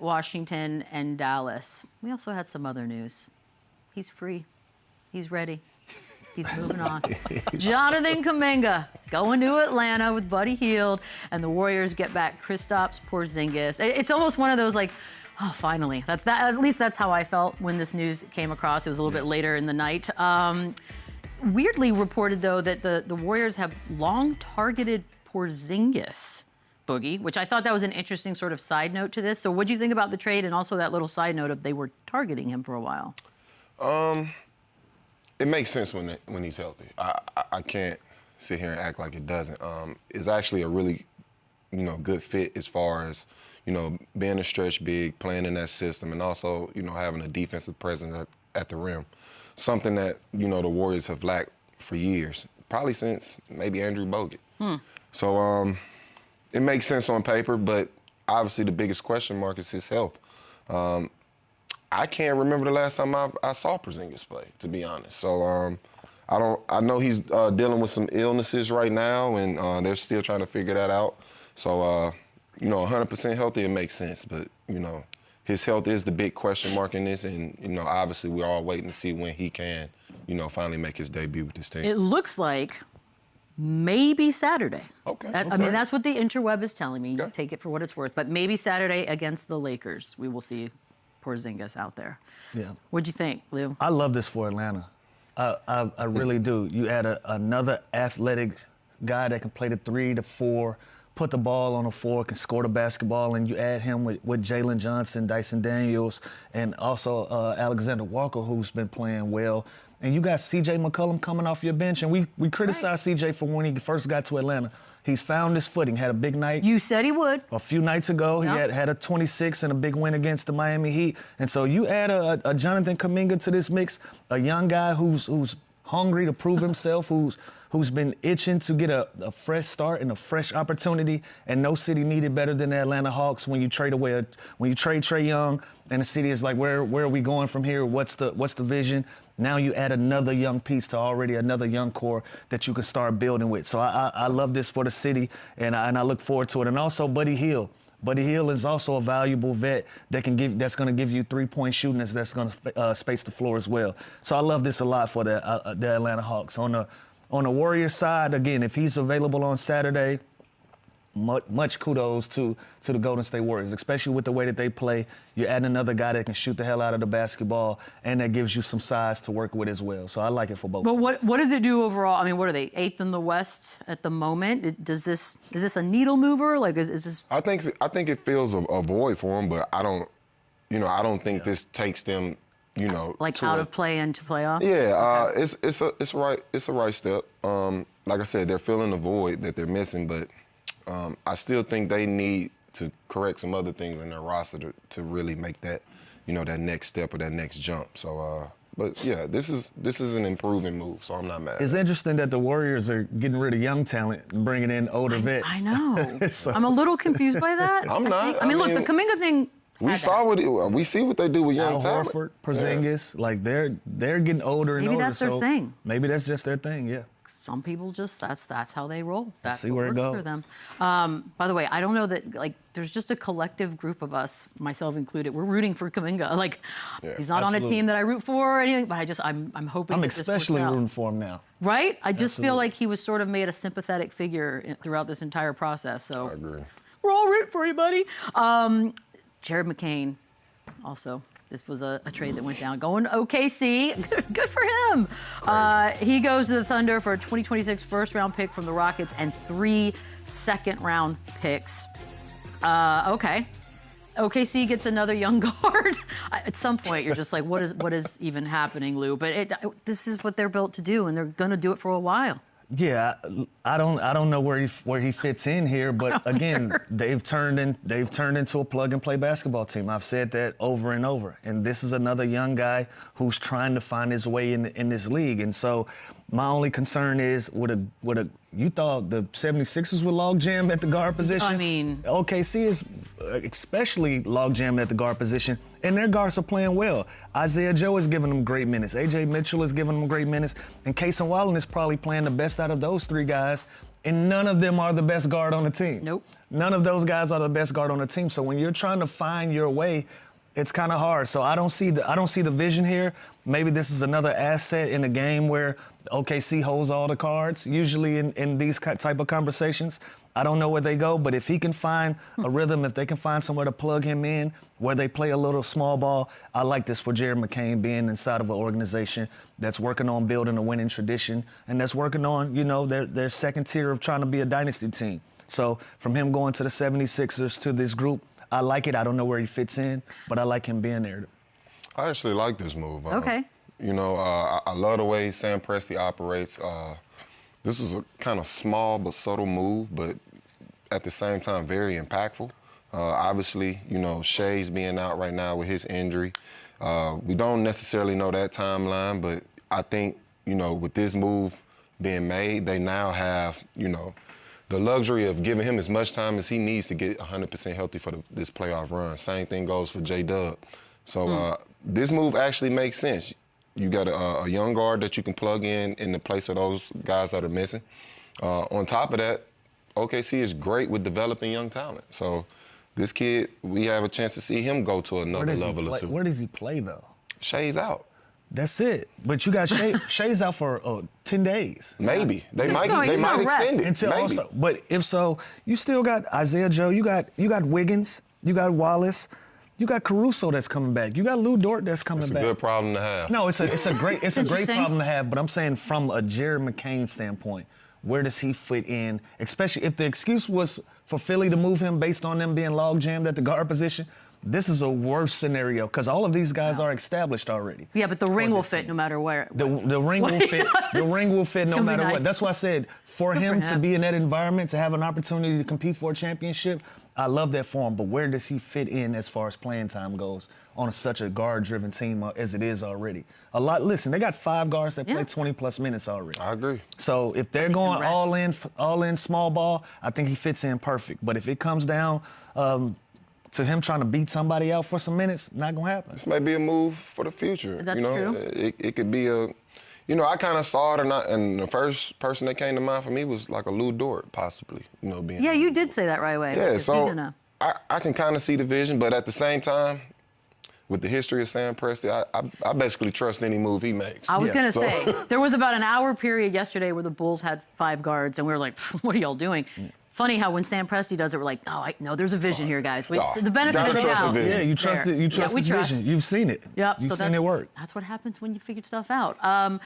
Washington and Dallas. We also had some other news. He's free. He's ready. He's moving on. Jonathan Kuminga going to Atlanta with Buddy Hield, and the Warriors get back Kristaps Porzingis. It's almost one of those like, oh, finally. That's that. At least that's how I felt when this news came across. It was a little bit later in the night. Weirdly reported though that the Warriors have long targeted Porzingis, Boogie, which I thought that was an interesting sort of side note to this. So what do you think about the trade, and also that little side note of they were targeting him for a while? It makes sense when he's healthy. I can't sit here and act like it doesn't. It's actually a really, good fit as far as, being a stretch big, playing in that system, and also, having a defensive presence at the rim. Something that, the Warriors have lacked for years, probably since maybe Andrew Bogut. So it makes sense on paper, but obviously the biggest question mark is his health. I can't remember the last time I saw Porzingis play, to be honest. So I know he's dealing with some illnesses right now, and they're still trying to figure that out. So 100% healthy, it makes sense. But his health is the big question mark in this, and obviously we're all waiting to see when he can, finally make his debut with this team. It looks like maybe Saturday. Okay. I mean, that's what the interweb is telling me. Okay. Take it for what it's worth. But maybe Saturday against the Lakers, we will see Porzingis out there. Yeah. What'd you think, Lou? I love this for Atlanta. I really do. You add another athletic guy that can play the 3, the 4, put the ball on the floor, can score the basketball, and you add him with Jalen Johnson, Dyson Daniels, and also Alexander Walker, who's been playing well. And you got C.J. McCollum coming off your bench, and we criticized C.J. for when he first got to Atlanta. He's found his footing, had a big night. You said he would. A few nights ago, he had a 26 and a big win against the Miami Heat. And so you add a Jonathan Kuminga to this mix, a young guy who's hungry to prove himself, who's been itching to get a fresh start and a fresh opportunity, and no city needed better than the Atlanta Hawks when you trade Trae Young, and the city is like, where are we going from here? What's the vision? Now you add another young piece to already another young core that you can start building with. So I love this for the city, and I look forward to it. And also Buddy Hield. Buddy Hield is also a valuable vet that's going to give you 3-point shooting that's going to space the floor as well. So I love this a lot for the Atlanta Hawks. On the Warriors side, again, if he's available on Saturday, much kudos to the Golden State Warriors, especially with the way that they play. You're adding another guy that can shoot the hell out of the basketball, and that gives you some size to work with as well. So I like it for both. But what does it do overall? I mean, what are they, 8th in the West at the moment? Is this a needle mover? Like, is this? I think it fills a void for them, but I don't think this takes them, like out of play into playoff. Yeah, okay. It's a right step. Like I said, they're filling the void that they're missing, but I still think they need to correct some other things in their roster to really make that, that next step or that next jump. So, but yeah, this is an improving move, so I'm not mad. It's interesting that the Warriors are getting rid of young talent and bringing in older vets. I know. So. I'm a little confused by that. I'm not. I mean, look, the Kuminga thing. We see what they do with young talent. Horford, Porzingis, like they're getting older and maybe older. Maybe that's their thing. Maybe that's just their thing. Yeah. Some people just that's how they roll. That's see what where works it goes for them. By the way, I don't know that there's just a collective group of us, myself included. We're rooting for Kuminga. He's not on a team that I root for or anything, but I'm hoping. I'm especially rooting for him now. Right? I just feel like he was sort of made a sympathetic figure throughout this entire process. So I agree. We're all rooting for you, buddy. Jared McCain, also. This was a trade that went down. Going to OKC. Good for him. He goes to the Thunder for a 2026 first-round pick from the Rockets and 3 second-round picks. Okay. OKC gets another young guard. At some point, you're just like, what is even happening, Lou? But this is what they're built to do, and they're going to do it for a while. Yeah, I don't know where he fits in here, but again, they've turned into a plug-and-play basketball team. I've said that over and over, and this is another young guy who's trying to find his way in this league. And so, my only concern is you thought the 76ers were logjammed at the guard position? I mean, OKC is especially logjammed at the guard position, and their guards are playing well. Isaiah Joe is giving them great minutes. A.J. Mitchell is giving them great minutes, and Casey Wallen is probably playing the best out of those 3 guys. and none of them are the best guard on the team. Nope. None of those guys are the best guard on the team. So when you're trying to find your way, it's kind of hard. So I don't see the vision here. Maybe this is another asset in a game where OKC holds all the cards. Usually in these type of conversations, I don't know where they go, but if he can find a rhythm, if they can find somewhere to plug him in where they play a little small ball, I like this for Jared McCain being inside of an organization that's working on building a winning tradition and that's working on, their second tier of trying to be a dynasty team. So from him going to the 76ers to this group, I like it. I don't know where he fits in, but I like him being there. I actually like this move. Okay. I love the way Sam Presti operates. This is a kind of small but subtle move, but at the same time, very impactful. Obviously, Shai's being out right now with his injury. We don't necessarily know that timeline, but I think, with this move being made, they now have, the luxury of giving him as much time as he needs to get 100% healthy for this playoff run. Same thing goes for J-Dub. So this move actually makes sense. You got a young guard that you can plug in the place of those guys that are missing. On top of that, OKC is great with developing young talent. So this kid, we have a chance to see him go to another level or two. Where does he play, though? Shai's out. That's it. But you got Shai's out for 10 days. Maybe. They might extend it. Until All-Star. But if so, you still got Isaiah Joe, you got Wiggins, you got Wallace, you got Caruso that's coming back. You got Lou Dort that's coming back. It's a good problem to have. No, it's a great problem to have, but I'm saying from a Jared McCain standpoint, where does he fit in? Especially if the excuse was for Philly to move him based on them being log jammed at the guard position. This is a worse scenario because all of these guys are established already. Yeah, but the ring will fit no matter where. The ring will fit. The ring will fit no matter what. That's why I said for him to be in that environment, to have an opportunity to compete for a championship, I love that for him. But where does he fit in as far as playing time goes on such a guard-driven team as it is already? Listen, they got 5 guards that play 20-plus minutes already. I agree. So if they're going all in small ball, I think he fits in perfect. But if it comes down to him trying to beat somebody out for some minutes, not going to happen. This may be a move for the future. That's true. It could be a, I kind of saw it, and the first person that came to mind for me was like a Lou Dort, possibly, being. Yeah, you did say that right away. Yeah, so I can kind of see the vision, but at the same time, with the history of Sam Presti, I basically trust any move he makes. I was going to say, there was about an hour period yesterday where the Bulls had 5 guards, and we were like, what are y'all doing? Funny how when Sam Presti does it, we're like, no, there's a vision here, guys. The benefit of the doubt. Yeah, you trust it. You trust his vision. You've seen it. Yep. You've seen it work. That's what happens when you figure stuff out.